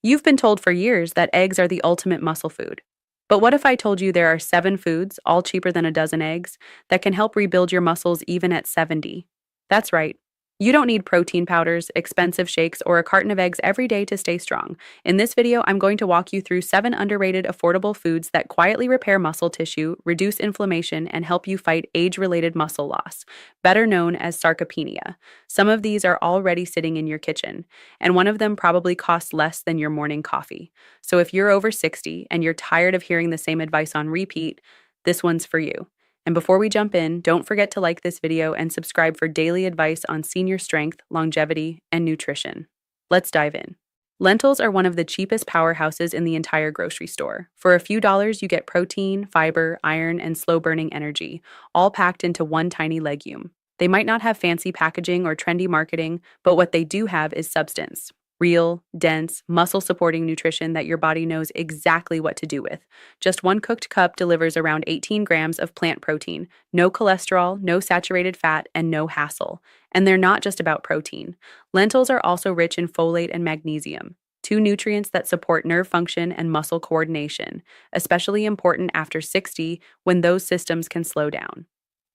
You've been told for years that eggs are the ultimate muscle food. But what if I told you there are 7 foods, all cheaper than a dozen eggs, that can help rebuild your muscles even at 70? That's right. You don't need protein powders, expensive shakes, or a carton of eggs every day to stay strong. In this video, I'm going to walk you through 7 underrated, affordable foods that quietly repair muscle tissue, reduce inflammation, and help you fight age-related muscle loss, better known as sarcopenia. Some of these are already sitting in your kitchen, and one of them probably costs less than your morning coffee. So if you're over 60 and you're tired of hearing the same advice on repeat, this one's for you. And before we jump in, don't forget to like this video and subscribe for daily advice on senior strength, longevity, and nutrition. Let's dive in. Lentils are one of the cheapest powerhouses in the entire grocery store. For a few dollars, you get protein, fiber, iron, and slow-burning energy, all packed into one tiny legume. They might not have fancy packaging or trendy marketing, but what they do have is substance. Real, dense, muscle-supporting nutrition that your body knows exactly what to do with. Just one cooked cup delivers around 18 grams of plant protein, no cholesterol, no saturated fat, and no hassle. And they're not just about protein. Lentils are also rich in folate and magnesium, two nutrients that support nerve function and muscle coordination, especially important after 60 when those systems can slow down.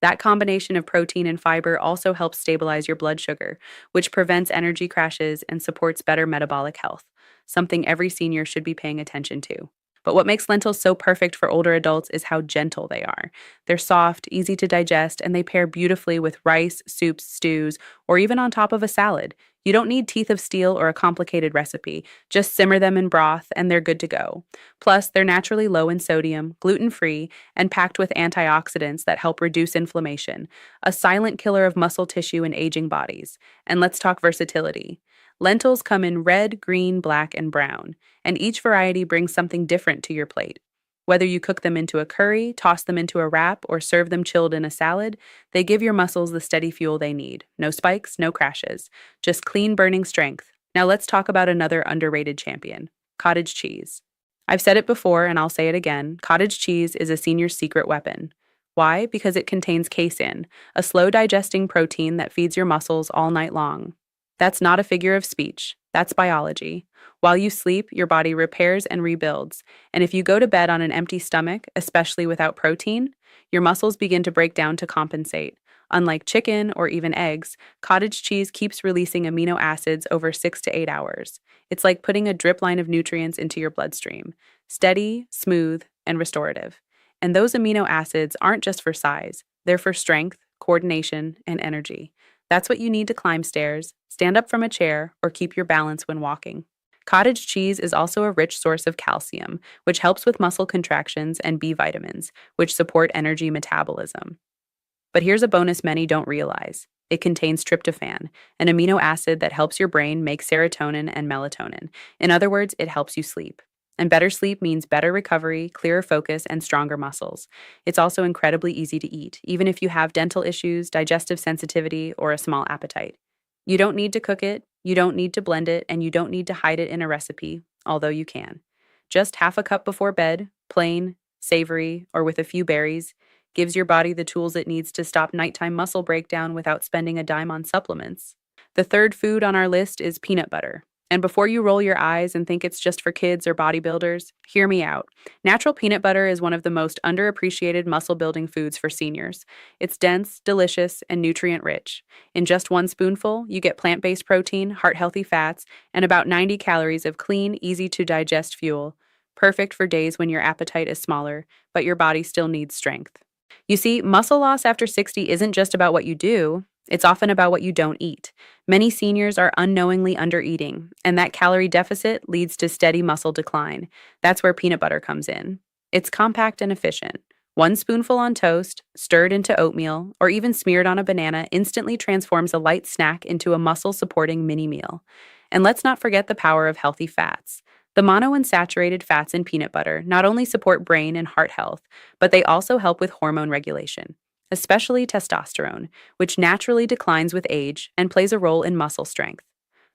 That combination of protein and fiber also helps stabilize your blood sugar, which prevents energy crashes and supports better metabolic health, something every senior should be paying attention to. But what makes lentils so perfect for older adults is how gentle they are. They're soft, easy to digest, and they pair beautifully with rice, soups, stews, or even on top of a salad. You don't need teeth of steel or a complicated recipe. Just simmer them in broth and they're good to go. Plus, they're naturally low in sodium, gluten-free, and packed with antioxidants that help reduce inflammation, a silent killer of muscle tissue in aging bodies. And let's talk versatility. Lentils come in red, green, black, and brown, and each variety brings something different to your plate. Whether you cook them into a curry, toss them into a wrap, or serve them chilled in a salad, they give your muscles the steady fuel they need. No spikes, no crashes, just clean burning strength. Now let's talk about another underrated champion, cottage cheese. I've said it before and I'll say it again, cottage cheese is a senior's secret weapon. Why? Because it contains casein, a slow digesting protein that feeds your muscles all night long. That's not a figure of speech. That's biology. While you sleep, your body repairs and rebuilds. And if you go to bed on an empty stomach, especially without protein, your muscles begin to break down to compensate. Unlike chicken or even eggs, cottage cheese keeps releasing amino acids over 6 to 8 hours. It's like putting a drip line of nutrients into your bloodstream. Steady, smooth, and restorative. And those amino acids aren't just for size. They're for strength, coordination, and energy. That's what you need to climb stairs, stand up from a chair, or keep your balance when walking. Cottage cheese is also a rich source of calcium, which helps with muscle contractions, and B vitamins, which support energy metabolism. But here's a bonus many don't realize. It contains tryptophan, an amino acid that helps your brain make serotonin and melatonin. In other words, it helps you sleep. And better sleep means better recovery, clearer focus, and stronger muscles. It's also incredibly easy to eat, even if you have dental issues, digestive sensitivity, or a small appetite. You don't need to cook it, you don't need to blend it, and you don't need to hide it in a recipe, although you can. Just half a cup before bed, plain, savory, or with a few berries, gives your body the tools it needs to stop nighttime muscle breakdown without spending a dime on supplements. The third food on our list is peanut butter. And before you roll your eyes and think it's just for kids or bodybuilders, hear me out. Natural peanut butter is one of the most underappreciated muscle-building foods for seniors. It's dense, delicious, and nutrient-rich. In just one spoonful, you get plant-based protein, heart-healthy fats, and about 90 calories of clean, easy-to-digest fuel. Perfect for days when your appetite is smaller, but your body still needs strength. You see, muscle loss after 60 isn't just about what you do. It's often about what you don't eat. Many seniors are unknowingly undereating, and that calorie deficit leads to steady muscle decline. That's where peanut butter comes in. It's compact and efficient. One spoonful on toast, stirred into oatmeal, or even smeared on a banana instantly transforms a light snack into a muscle-supporting mini meal. And let's not forget the power of healthy fats. The monounsaturated fats in peanut butter not only support brain and heart health, but they also help with hormone regulation, especially testosterone, which naturally declines with age and plays a role in muscle strength.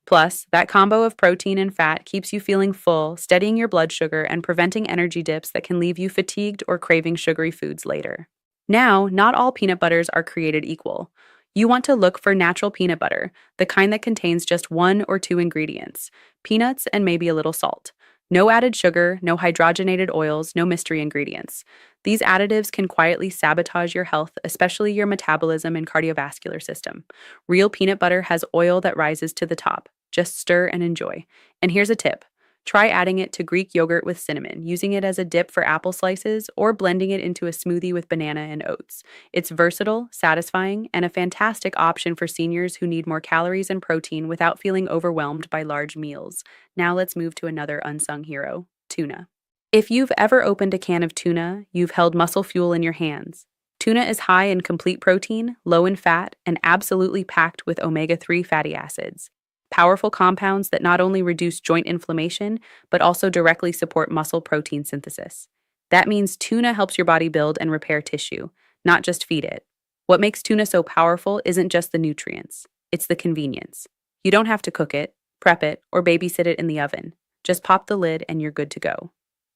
Plus, that combo of protein and fat keeps you feeling full, steadying your blood sugar and preventing energy dips that can leave you fatigued or craving sugary foods later. Now, not all peanut butters are created equal. You want to look for natural peanut butter, the kind that contains just one or two ingredients: peanuts and maybe a little salt. No added sugar, no hydrogenated oils, no mystery ingredients. These additives can quietly sabotage your health, especially your metabolism and cardiovascular system. Real peanut butter has oil that rises to the top. Just stir and enjoy. And here's a tip: try adding it to Greek yogurt with cinnamon, using it as a dip for apple slices, or blending it into a smoothie with banana and oats. It's versatile, satisfying, and a fantastic option for seniors who need more calories and protein without feeling overwhelmed by large meals. Now let's move to another unsung hero: tuna. If you've ever opened a can of tuna, you've held muscle fuel in your hands. Tuna is high in complete protein, low in fat, and absolutely packed with omega-3 fatty acids, powerful compounds that not only reduce joint inflammation, but also directly support muscle protein synthesis. That means tuna helps your body build and repair tissue, not just feed it. What makes tuna so powerful isn't just the nutrients, it's the convenience. You don't have to cook it, prep it, or babysit it in the oven. Just pop the lid and you're good to go.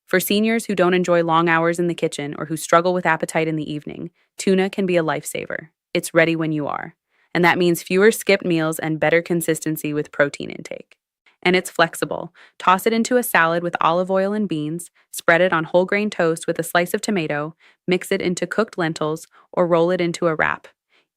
For seniors who don't enjoy long hours in the kitchen or who struggle with appetite in the evening, tuna can be a lifesaver. It's ready when you are. And that means fewer skipped meals and better consistency with protein intake. And it's flexible. Toss it into a salad with olive oil and beans, spread it on whole grain toast with a slice of tomato, mix it into cooked lentils, or roll it into a wrap.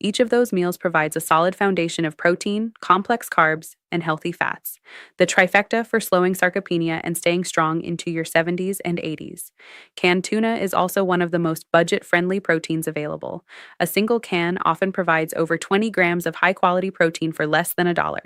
Each of those meals provides a solid foundation of protein, complex carbs, and healthy fats. The trifecta for slowing sarcopenia and staying strong into your 70s and 80s. Canned tuna is also one of the most budget-friendly proteins available. A single can often provides over 20 grams of high-quality protein for less than $1.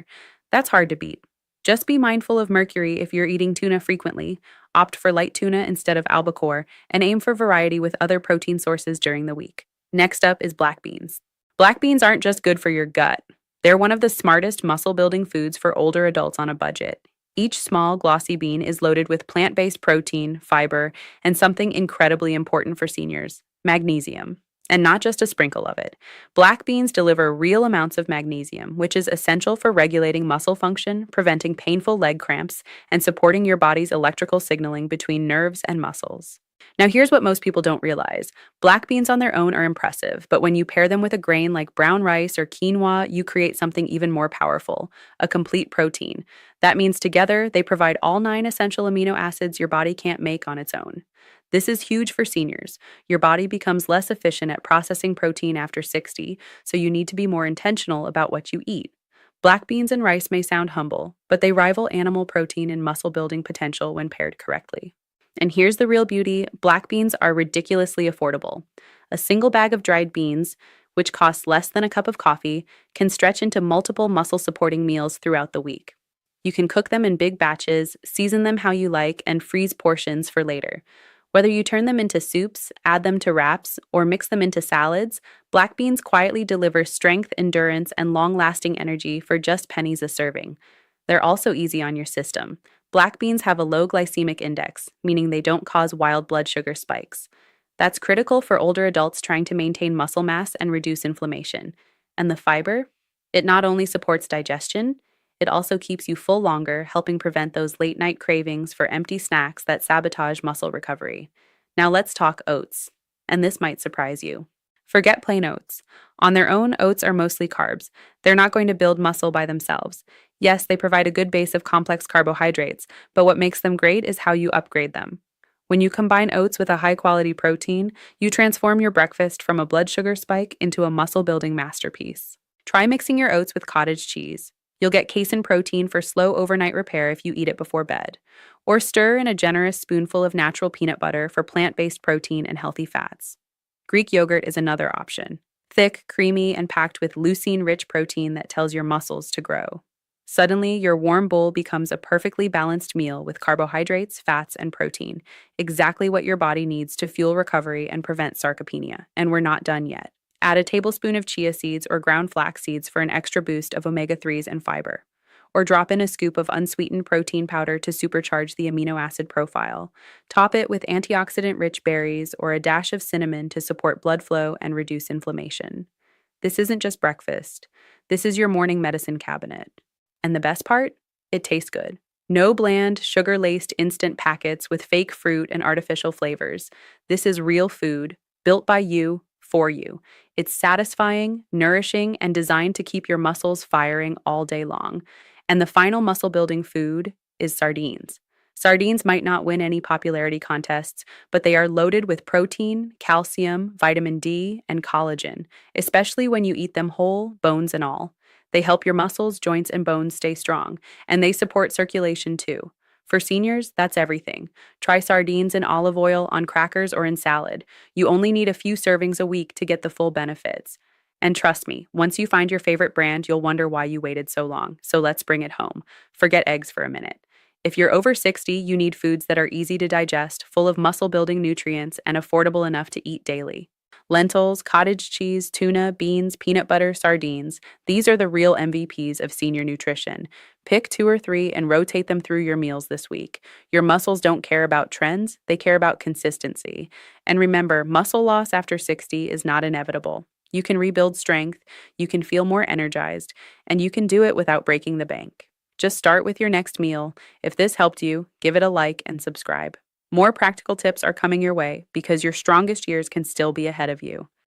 That's hard to beat. Just be mindful of mercury if you're eating tuna frequently, opt for light tuna instead of albacore, and aim for variety with other protein sources during the week. Next up is black beans. Black beans aren't just good for your gut. They're one of the smartest muscle-building foods for older adults on a budget. Each small, glossy bean is loaded with plant-based protein, fiber, and something incredibly important for seniors: magnesium. And not just a sprinkle of it. Black beans deliver real amounts of magnesium, which is essential for regulating muscle function, preventing painful leg cramps, and supporting your body's electrical signaling between nerves and muscles. Now, here's what most people don't realize. Black beans on their own are impressive, but when you pair them with a grain like brown rice or quinoa, you create something even more powerful: a complete protein. That means together, they provide all 9 essential amino acids your body can't make on its own. This is huge for seniors. Your body becomes less efficient at processing protein after 60, so you need to be more intentional about what you eat. Black beans and rice may sound humble, but they rival animal protein in muscle building potential when paired correctly. And here's the real beauty: black beans are ridiculously affordable. A single bag of dried beans, which costs less than a cup of coffee, can stretch into multiple muscle-supporting meals throughout the week. You can cook them in big batches, season them how you like, and freeze portions for later. Whether you turn them into soups, add them to wraps, or mix them into salads, black beans quietly deliver strength, endurance, and long-lasting energy for just pennies a serving. They're also easy on your system. Black beans have a low glycemic index, meaning they don't cause wild blood sugar spikes. That's critical for older adults trying to maintain muscle mass and reduce inflammation. And the fiber? It not only supports digestion, it also keeps you full longer, helping prevent those late-night cravings for empty snacks that sabotage muscle recovery. Now let's talk oats. And this might surprise you. Forget plain oats. On their own, oats are mostly carbs. They're not going to build muscle by themselves. Yes, they provide a good base of complex carbohydrates, but what makes them great is how you upgrade them. When you combine oats with a high-quality protein, you transform your breakfast from a blood sugar spike into a muscle-building masterpiece. Try mixing your oats with cottage cheese. You'll get casein protein for slow overnight repair if you eat it before bed. Or stir in a generous spoonful of natural peanut butter for plant-based protein and healthy fats. Greek yogurt is another option. Thick, creamy, and packed with leucine-rich protein that tells your muscles to grow. Suddenly, your warm bowl becomes a perfectly balanced meal with carbohydrates, fats, and protein, exactly what your body needs to fuel recovery and prevent sarcopenia. And we're not done yet. Add a tablespoon of chia seeds or ground flax seeds for an extra boost of omega-3s and fiber. Or drop in a scoop of unsweetened protein powder to supercharge the amino acid profile. Top it with antioxidant-rich berries or a dash of cinnamon to support blood flow and reduce inflammation. This isn't just breakfast. This is your morning medicine cabinet. And the best part? It tastes good. No bland, sugar-laced instant packets with fake fruit and artificial flavors. This is real food, built by you, for you. It's satisfying, nourishing, and designed to keep your muscles firing all day long. And the final muscle building food is sardines. Sardines might not win any popularity contests, but they are loaded with protein, calcium, vitamin D, and collagen, especially when you eat them whole, bones and all. They help your muscles, joints, and bones stay strong, and they support circulation too. For seniors, that's everything. Try sardines in olive oil, on crackers, or in salad. You only need a few servings a week to get the full benefits. And trust me, once you find your favorite brand, you'll wonder why you waited so long. So let's bring it home. Forget eggs for a minute. If you're over 60, you need foods that are easy to digest, full of muscle building nutrients, and affordable enough to eat daily. Lentils, cottage cheese, tuna, beans, peanut butter, sardines. These are the real MVPs of senior nutrition. Pick two or three and rotate them through your meals this week. Your muscles don't care about trends, they care about consistency. And remember, muscle loss after 60 is not inevitable. You can rebuild strength, you can feel more energized, and you can do it without breaking the bank. Just start with your next meal. If this helped you, give it a like and subscribe. More practical tips are coming your way because your strongest years can still be ahead of you.